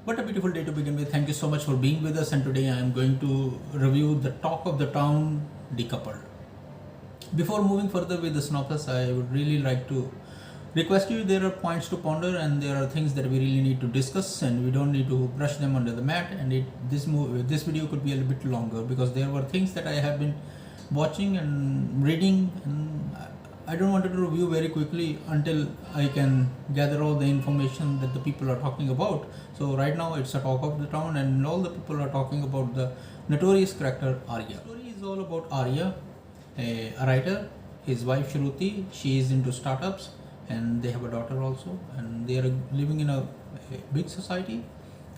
What a beautiful day to begin with. Thank you so much for being with us. And today I am going to review the talk of the town, Decoupled. Before moving further with the synopsis, I would really like to request you, there are points to ponder and there are things that we really need to discuss, and we don't need to brush them under the mat. And this video could be a little bit longer because there were things that I have been watching and reading, and I don't want to review very quickly until I can gather all the information that the people are talking about. So right now it's a talk of the town, and all the people are talking about the notorious character Arya. The story is all about Arya, a writer, his wife Shruti. She is into startups, and they have a daughter also, and they are living in a big society.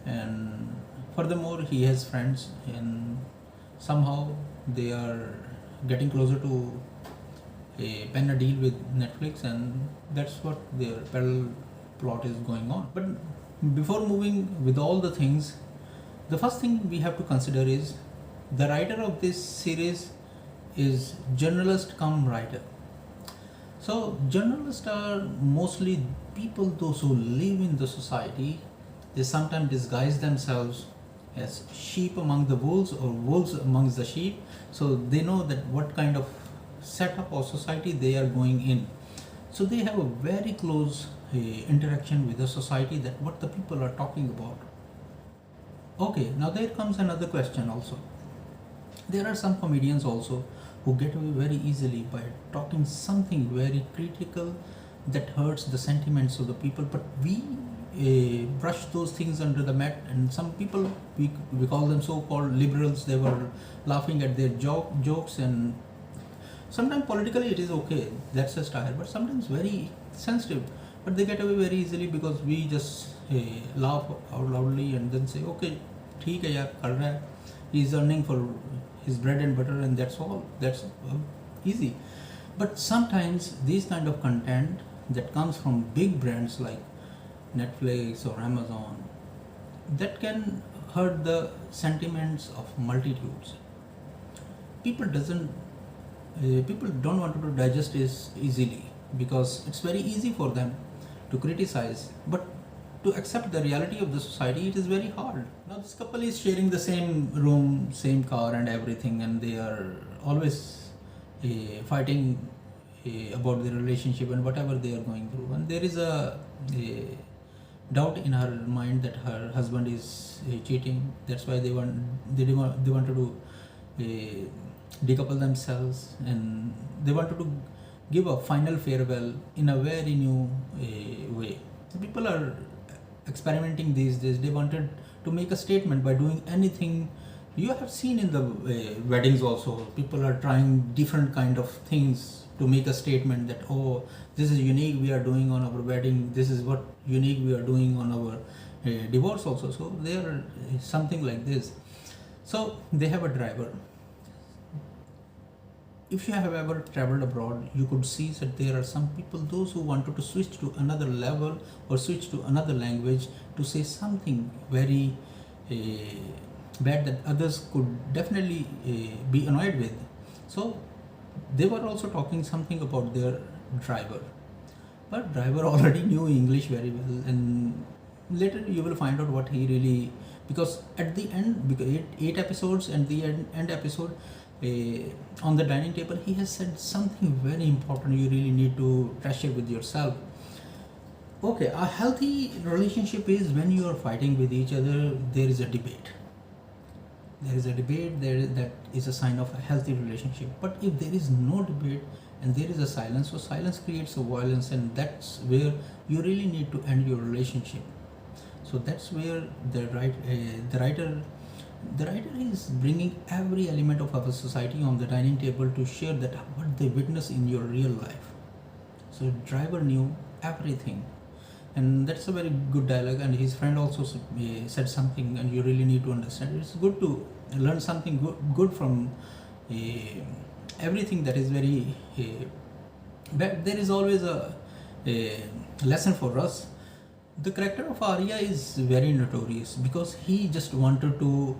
And furthermore, he has friends, and somehow they are getting closer to pen a deal with Netflix, and that's what their parallel plot is going on. But before moving with all the things, the first thing we have to consider is the writer of this series is journalist come writer. So journalists are mostly people those who live in the society. They sometimes disguise themselves as sheep among the wolves or wolves amongst the sheep. So they know that what kind of setup or society they are going in. So they have a very close interaction with the society, that what the people are talking about. Okay, now there comes another question also. There are some comedians also who get away very easily by talking something very critical that hurts the sentiments of the people, but we brush those things under the mat. And some people, we call them so-called liberals, they were laughing at their jokes, and sometimes politically it is okay, that's a style, but sometimes very sensitive. But they get away very easily because we just laugh out loudly and then say, okay, ठीक है यार, कर रहा है, he is earning for his bread and butter, and that's all. That's easy. But sometimes these kind of content that comes from big brands like Netflix or Amazon, that can hurt the sentiments of multitudes. People don't want to digest this easily because it's very easy for them to criticize, but to accept the reality of the society, it is very hard. Now this couple is sharing the same room, same car and everything, and they are always fighting about their relationship and whatever they are going through. And there is a doubt in her mind that her husband is cheating. That's why they wanted to decouple themselves, and they wanted to give a final farewell in a very new way. So people are experimenting these days. They wanted to make a statement by doing anything. You have seen in the weddings also, people are trying different kind of things to make a statement that, oh, this is unique we are doing on our wedding, this is what unique we are doing on our divorce also. So they are something like this. So they have a driver. If you have ever traveled abroad, you could see that there are some people, those who wanted to switch to another level or switch to another language to say something very bad that others could definitely be annoyed with. So they were also talking something about their driver, but driver already knew English very well, and later you will find out what he really, because at the end, because eight episodes, and the end episode, on the dining table, he has said something very important you really need to treasure with yourself. Okay, a healthy relationship is when you are fighting with each other, there is a debate. That is a sign of a healthy relationship. But if there is no debate and there is a silence, so silence creates a violence, and that's where you really need to end your relationship. So that's where the writer is bringing every element of our society on the dining table to share that what they witness in your real life. So driver knew everything, and that's a very good dialogue. And his friend also said something, and you really need to understand. It's good to learn something good from everything that is very but there is always a lesson for us. The character of Arya is very notorious because he just wanted to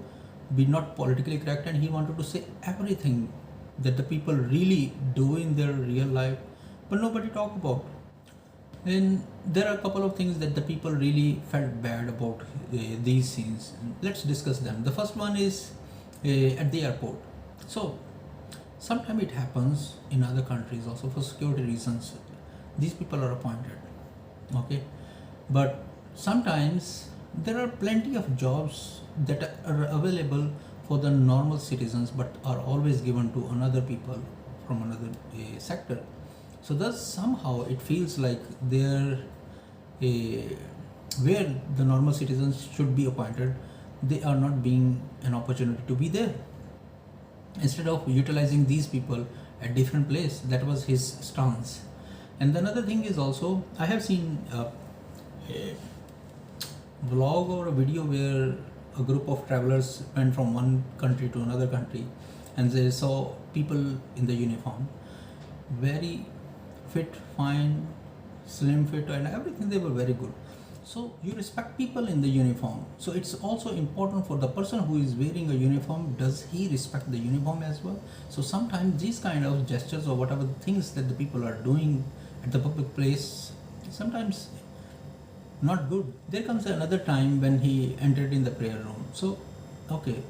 be not politically correct, and he wanted to say everything that the people really do in their real life, but nobody talk about. And there are a couple of things that the people really felt bad about these scenes. Let's discuss them. The first one is at the airport. So sometimes it happens in other countries also for security reasons. These people are appointed, okay, but sometimes there are plenty of jobs that are available for the normal citizens but are always given to another people from another sector. So thus somehow it feels like they're where the normal citizens should be appointed, they are not being an opportunity to be there. Instead of utilizing these people at different place, that was his stance. And another thing is also, I have seen a vlog or a video where a group of travelers went from one country to another country, and they saw people in the uniform, very fit, fine, slim fit, and everything. They were very good. So you respect people in the uniform. So it's also important for the person who is wearing a uniform, does he respect the uniform as well? So sometimes these kind of gestures or whatever things that the people are doing at the public place, sometimes not good. There comes another time when he entered in the prayer room. So okay,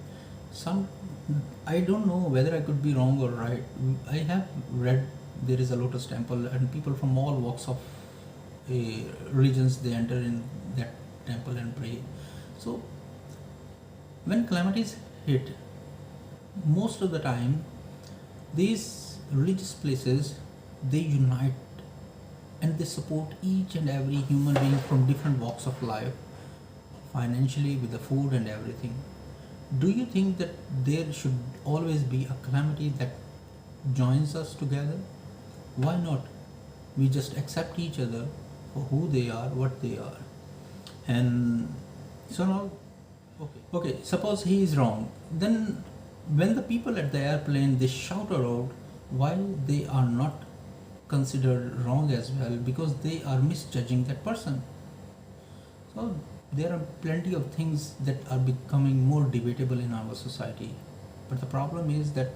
I don't know whether I could be wrong or right. I have read there is a lotus temple and people from all walks of religions, they enter in that temple and pray. So when calamities hit, most of the time these religious places, they unite and they support each and every human being from different walks of life, financially, with the food and everything. Do you think that there should always be a calamity that joins us together? Why not? We just accept each other for who they are, what they are. And so now, okay, suppose he is wrong. Then when the people at the airplane, they shout out while they are not considered wrong as well, because they are misjudging that person. So there are plenty of things that are becoming more debatable in our society. But the problem is that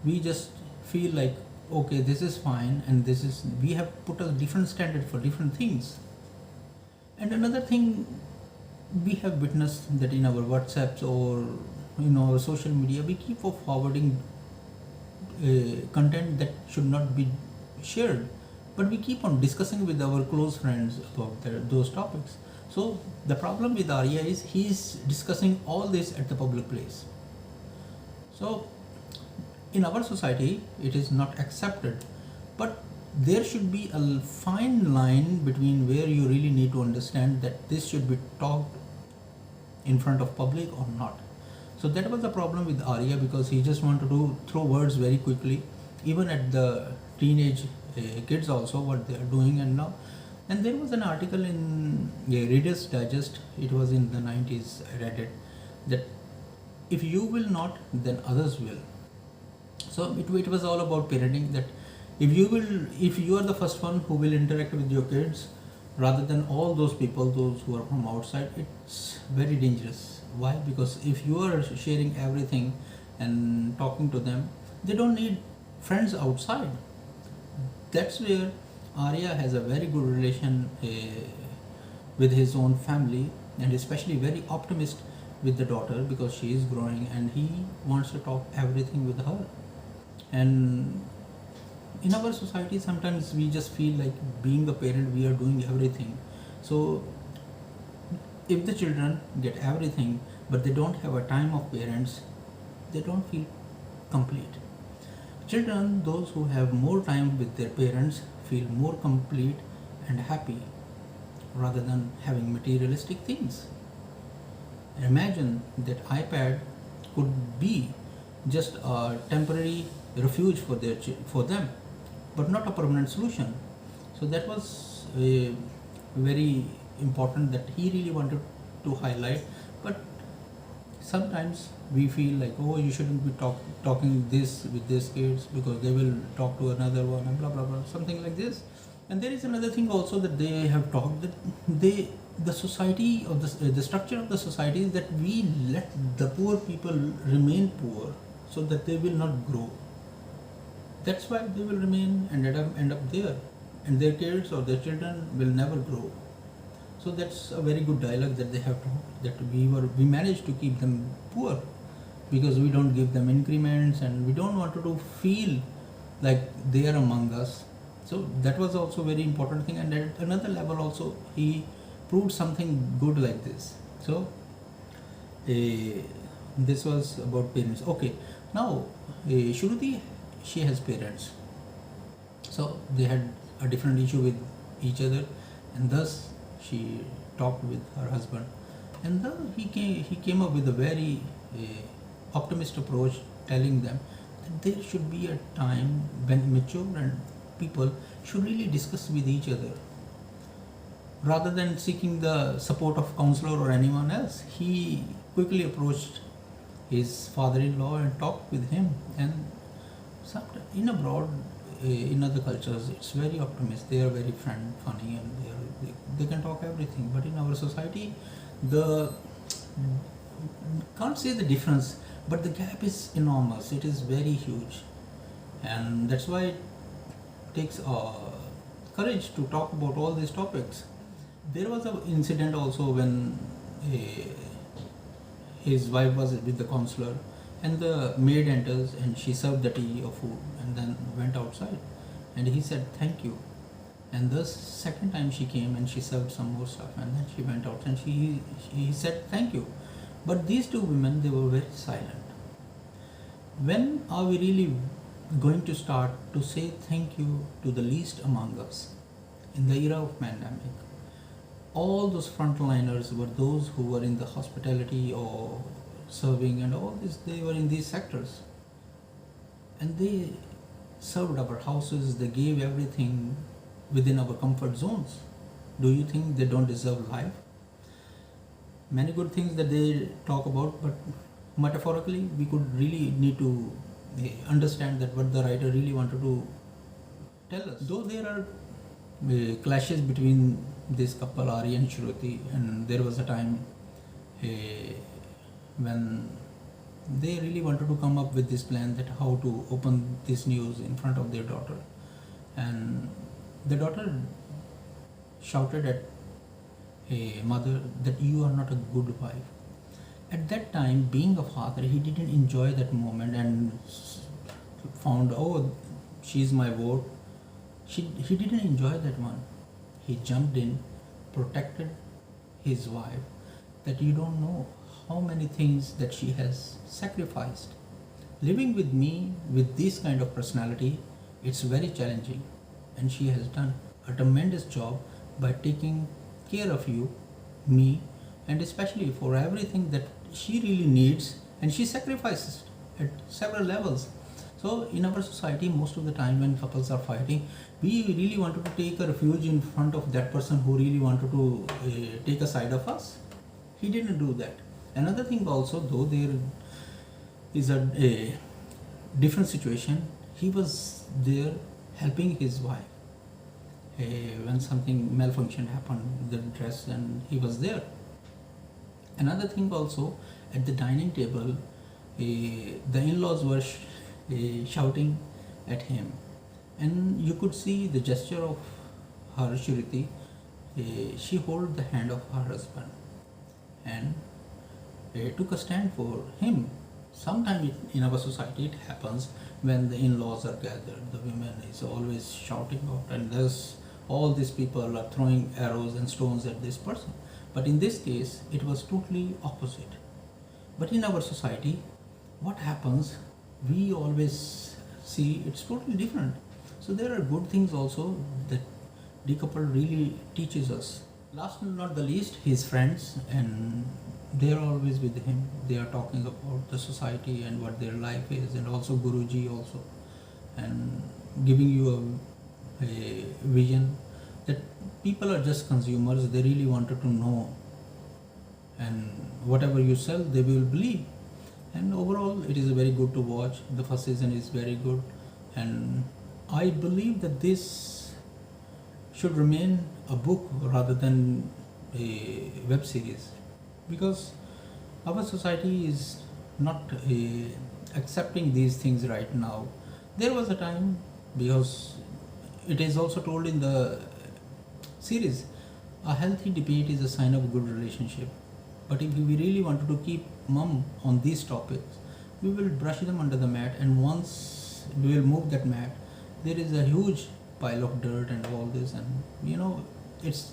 we just feel like, okay, this is fine, and this is, we have put a different standard for different things. And another thing we have witnessed, that in our WhatsApps or our social media, we keep on forwarding content that should not be shared, but we keep on discussing with our close friends about those topics. So the problem with Arya is he is discussing all this at the public place. So in our society it is not accepted, but there should be a fine line between where you really need to understand that this should be talked in front of public or not. So that was the problem with Arya, because he just wanted to throw words very quickly, even at the teenage kids also, what they are doing. And there was an article in Reader's Digest, it was in the 90s, I read it, that if you will not, then others will. So it was all about parenting, that if you are the first one who will interact with your kids, rather than all those people, those who are from outside, it's very dangerous. Why? Because if you are sharing everything and talking to them, they don't need friends outside. That's where Arya has a very good relation with his own family, and especially very optimist with the daughter, because she is growing and he wants to talk everything with her. And in our society, sometimes we just feel like, being a parent, we are doing everything. So if the children get everything but they don't have a time of parents, they don't feel complete. Children, those who have more time with their parents, feel more complete and happy, rather than having materialistic things. Imagine that iPad could be just a temporary refuge for them, but not a permanent solution. So that was very important, that he really wanted to highlight. But sometimes we feel like, oh, you shouldn't be talking this with these kids, because they will talk to another one and blah blah blah, something like this. And there is another thing also that they have talked, that the society of the structure of the society is that we let the poor people remain poor, so that they will not grow. That's why they will remain and end up there. and their kids or their children will never grow. So that's a very good dialogue that they have to, that we managed to keep them poor because we don't give them increments and we don't want to feel like they are among us. So that was also very important thing, and at another level also he proved something good like this. So this was about parents. Okay, now Shruti, she has parents, so they had a different issue with each other, and thus she talked with her husband, and then he came up with a very optimist approach, telling them that there should be a time when mature and people should really discuss with each other rather than seeking the support of counselor or anyone else. He quickly approached his father-in-law and talked with him. And in abroad, in other cultures, it's very optimistic. They are very funny, and they can talk everything. But in our society, the can't say the difference, but the gap is enormous. It is very huge, and that's why it takes courage to talk about all these topics. There was an incident also when his wife was with the counselor, and the maid enters and she served the tea or food and then went outside, and he said thank you. And the second time she came and she served some more stuff, and then she went out and he said thank you. But these two women, they were very silent. When are we really going to start to say thank you to the least among us? In the era of pandemic, all those frontliners were those who were in the hospitality or serving and all this. They were in these sectors, and they served our houses. They gave everything within our comfort zones. Do you think they don't deserve life? Many good things that they talk about, but metaphorically we could really need to understand that what the writer really wanted to tell us. Though there are clashes between this couple, Ari and Shruti, and there was a time when they really wanted to come up with this plan that how to open this news in front of their daughter, and the daughter shouted at a mother that you are not a good wife. At that time, being a father, he didn't enjoy that moment and found, oh, she's my vote. He didn't enjoy that one. He jumped in, protected his wife, that you don't know how many things that she has sacrificed. Living with me with this kind of personality, it's very challenging, and she has done a tremendous job by taking care of you, me, and especially for everything that she really needs, and she sacrifices at several levels. So in our society, most of the time when couples are fighting, we really wanted to take a refuge in front of that person who really wanted to take a side of us. He didn't do that. Another thing also, though there is a different situation, he was there helping his wife. When something malfunction happened with the dress, and he was there. Another thing also, at the dining table, the in-laws were shouting at him, and you could see the gesture of her, Shruti. She held the hand of her husband and took a stand for him. Sometimes in our society it happens when the in-laws are gathered, the women is always shouting out, and thus all these people are throwing arrows and stones at this person. But in this case, it was totally opposite. But in our society, what happens, we always see it's totally different. So there are good things also that Decoupled really teaches us. Last but not the least, his friends, and they are always with him. They are talking about the society and what their life is, and also Guruji also, and giving you a vision that people are just consumers. They really wanted to know, and whatever you sell, they will believe. And overall, it is very good to watch. The first season is very good, and I believe that this should remain a book rather than a web series, because our society is not accepting these things right now. There was a time, because it is also told in the series, a healthy debate is a sign of a good relationship. But if we really wanted to keep mum on these topics, we will brush them under the mat, and once we will move that mat, there is a huge pile of dirt and all this, and it's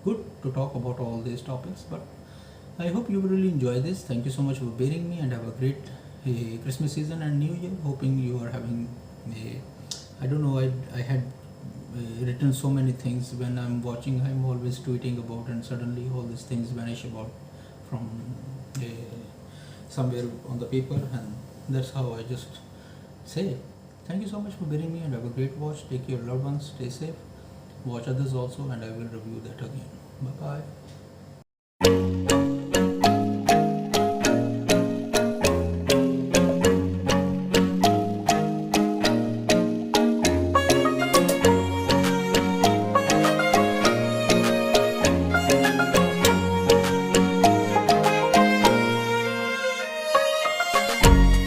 good to talk about all these topics. But I hope you will really enjoy this. Thank you so much for bearing me, and have a great Christmas season and New Year. Hoping you are having a, I don't know, I had written so many things. When I'm watching, I'm always tweeting about, and suddenly all these things vanish about from uh, somewhere on the paper, and that's how I just say it. Thank you so much for bearing me, and have a great watch. Take care of your loved ones, stay safe, watch others also, and I will review that again. Bye bye.